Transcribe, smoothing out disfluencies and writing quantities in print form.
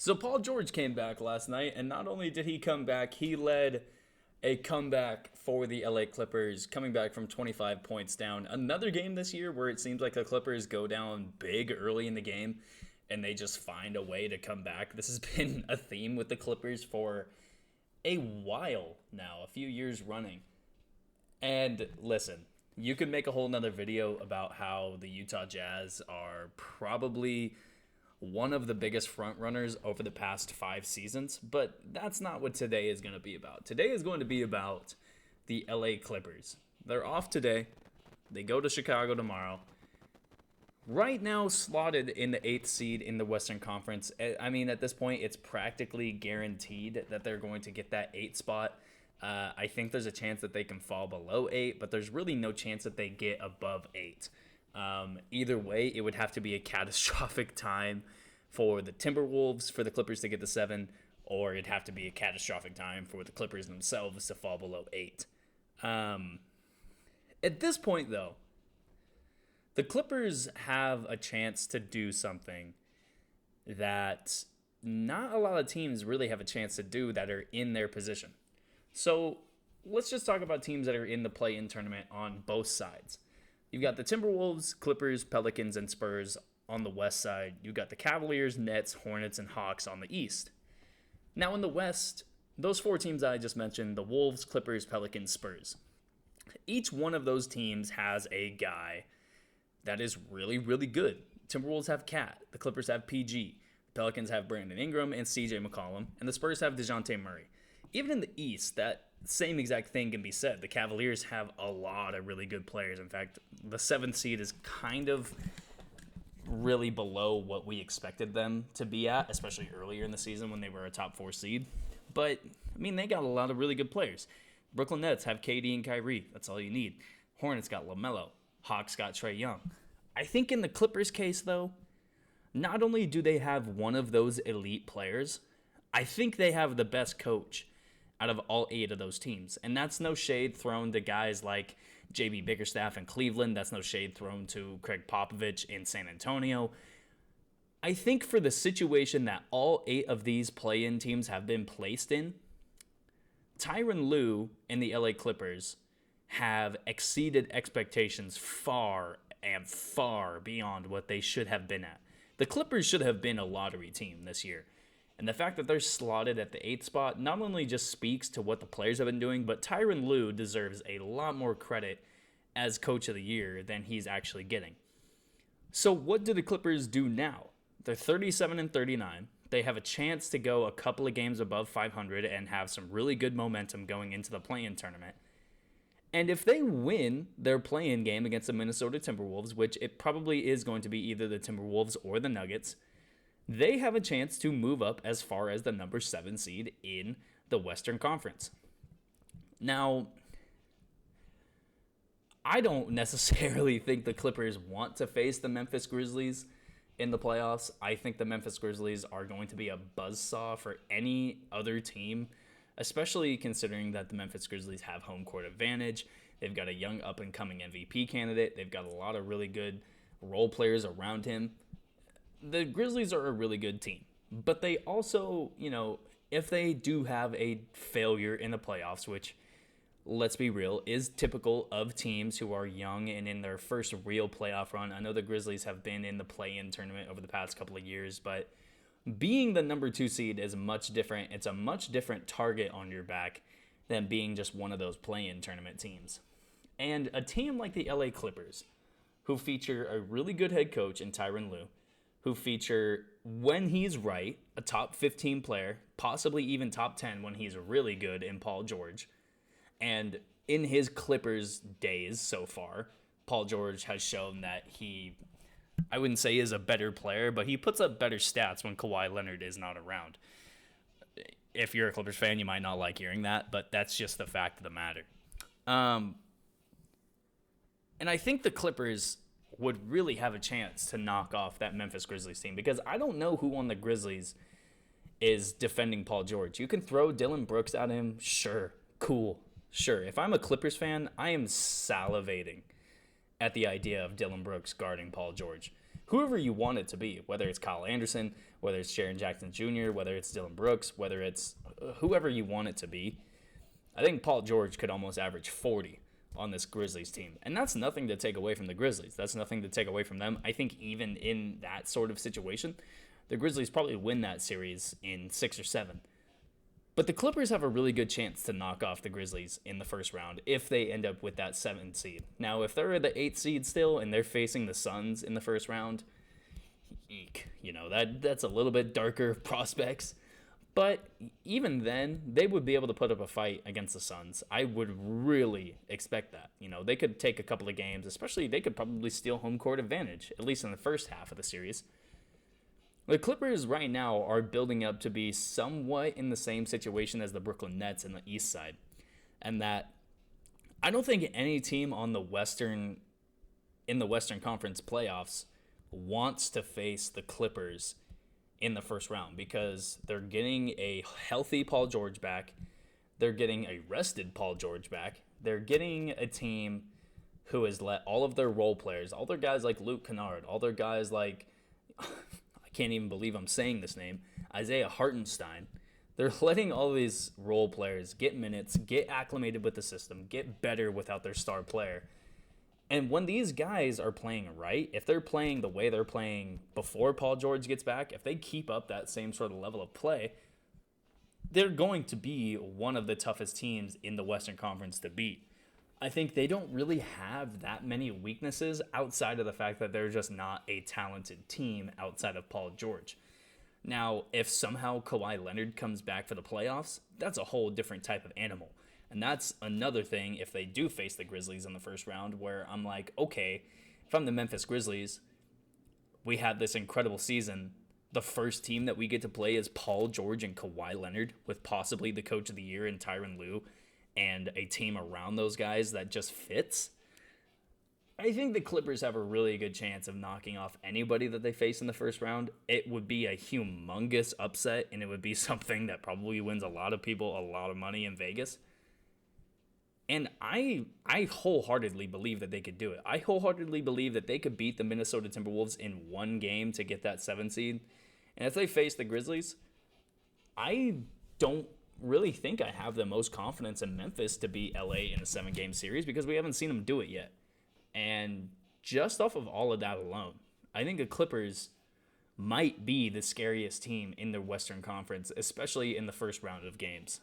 So Paul George came back last night, and not only did he come back, he led a comeback for the LA Clippers, coming back from 25 points down. Another game this year where it seems like the Clippers go down big early in the game, and they just find a way to come back. This has been a theme with the Clippers for a while now, a few years running. And listen, you could make a whole nother video about how the Utah Jazz are probably one of the biggest front runners over the past 5 seasons, but that's not what today is going to be about. Today is going to be about the LA Clippers. They're off today. They go to Chicago tomorrow. Right now, slotted in the 8th seed in the Western Conference. I mean, at this point, it's practically guaranteed that they're going to get that 8 spot. I think there's a chance that they can fall below 8, but there's really no chance that they get above 8. Either way, it would have to be a catastrophic time for the Timberwolves, for the Clippers to get to 7, or it'd have to be a catastrophic time for the Clippers themselves to fall below 8. At this point, though, the Clippers have a chance to do something that not a lot of teams really have a chance to do that are in their position. So let's just talk about teams that are in the play-in tournament on both sides. You've got the Timberwolves, Clippers, Pelicans, and Spurs on the west side. You've got the Cavaliers, Nets, Hornets, and Hawks on the east. Now in the west, those 4 teams I just mentioned, the Wolves, Clippers, Pelicans, Spurs. Each one of those teams has a guy that is really, really good. Timberwolves have Cat. The Clippers have PG. The Pelicans have Brandon Ingram and CJ McCollum. And the Spurs have DeJounte Murray. Even in the East, that same exact thing can be said. The Cavaliers have a lot of really good players. In fact, the 7th seed is kind of really below what we expected them to be at, especially earlier in the season when they were a top 4 seed. But, I mean, they got a lot of really good players. Brooklyn Nets have KD and Kyrie. That's all you need. Hornets got LaMelo. Hawks got Trae Young. I think in the Clippers case, though, not only do they have one of those elite players, I think they have the best coach out of all 8 of those teams. And that's no shade thrown to guys like JB Bickerstaff in Cleveland. That's no shade thrown to Craig Popovich in San Antonio. I think for the situation that all 8 of these play-in teams have been placed in, Tyronn Lue and the LA Clippers have exceeded expectations far and far beyond what they should have been at. The Clippers should have been a lottery team this year. And the fact that they're slotted at the 8th spot not only just speaks to what the players have been doing, but Tyronn Lue deserves a lot more credit as coach of the year than he's actually getting. So what do the Clippers do now? They're 37-39. They have a chance to go a couple of games above 500 and have some really good momentum going into the play-in tournament. And if they win their play-in game against the Minnesota Timberwolves, which it probably is going to be either the Timberwolves or the Nuggets, they have a chance to move up as far as the number 7 seed in the Western Conference. Now, I don't necessarily think the Clippers want to face the Memphis Grizzlies in the playoffs. I think the Memphis Grizzlies are going to be a buzzsaw for any other team, especially considering that the Memphis Grizzlies have home court advantage. They've got a young up-and-coming MVP candidate. They've got a lot of really good role players around him. The Grizzlies are a really good team, but they also, if they do have a failure in the playoffs, which, let's be real, is typical of teams who are young and in their first real playoff run. I know the Grizzlies have been in the play-in tournament over the past couple of years, but being the number 2 seed is much different. It's a much different target on your back than being just one of those play-in tournament teams. And a team like the LA Clippers, who feature a really good head coach in Tyronn Lue, who feature, when he's right, a top 15 player, possibly even top 10 when he's really good in Paul George. And in his Clippers days so far, Paul George has shown that he, I wouldn't say is a better player, but he puts up better stats when Kawhi Leonard is not around. If you're a Clippers fan, you might not like hearing that, but that's just the fact of the matter. And I think the Clippers would really have a chance to knock off that Memphis Grizzlies team, because I don't know who on the Grizzlies is defending Paul George. You can throw Dillon Brooks at him, sure, cool, sure. If I'm a Clippers fan, I am salivating at the idea of Dillon Brooks guarding Paul George. Whoever you want it to be, whether it's Kyle Anderson, whether it's Jaren Jackson Jr., whether it's Dylan Brooks, whether it's whoever you want it to be. I think Paul George could almost average 40 on this Grizzlies team. And that's nothing to take away from the Grizzlies. That's nothing to take away from them. I think even in that sort of situation, the Grizzlies probably win that series in 6 or 7. But the Clippers have a really good chance to knock off the Grizzlies in the first round if they end up with that 7th seed. Now, if they're the 8th seed still and they're facing the Suns in the first round, eek, that's a little bit darker prospects. But even then, they would be able to put up a fight against the Suns. I would really expect that. They could take a couple of games, especially they could probably steal home court advantage, at least in the first half of the series. The Clippers right now are building up to be somewhat in the same situation as the Brooklyn Nets in the East side. And that I don't think any team in the Western Conference playoffs wants to face the Clippers in the first round because they're getting a healthy Paul George back. They're getting a rested Paul George back. They're getting a team who has let all of their role players, all their guys like Luke Kennard, all their guys like, I can't even believe I'm saying this name, Isaiah Hartenstein. They're letting all these role players get minutes, get acclimated with the system, get better without their star player. And when these guys are playing right, if they're playing the way they're playing before Paul George gets back, if they keep up that same sort of level of play, they're going to be one of the toughest teams in the Western Conference to beat. I think they don't really have that many weaknesses outside of the fact that they're just not a talented team outside of Paul George. Now, if somehow Kawhi Leonard comes back for the playoffs, that's a whole different type of animal. And that's another thing if they do face the Grizzlies in the first round where I'm like, okay, if I'm the Memphis Grizzlies, we had this incredible season. The first team that we get to play is Paul George and Kawhi Leonard with possibly the coach of the year in Tyronn Lue and a team around those guys that just fits. I think the Clippers have a really good chance of knocking off anybody that they face in the first round. It would be a humongous upset, and it would be something that probably wins a lot of people a lot of money in Vegas. And I wholeheartedly believe that they could do it. I wholeheartedly believe that they could beat the Minnesota Timberwolves in one game to get that 7 seed. And if they face the Grizzlies, I don't really think I have the most confidence in Memphis to beat LA in a 7-game series because we haven't seen them do it yet. And just off of all of that alone, I think the Clippers might be the scariest team in the Western Conference, especially in the first round of games.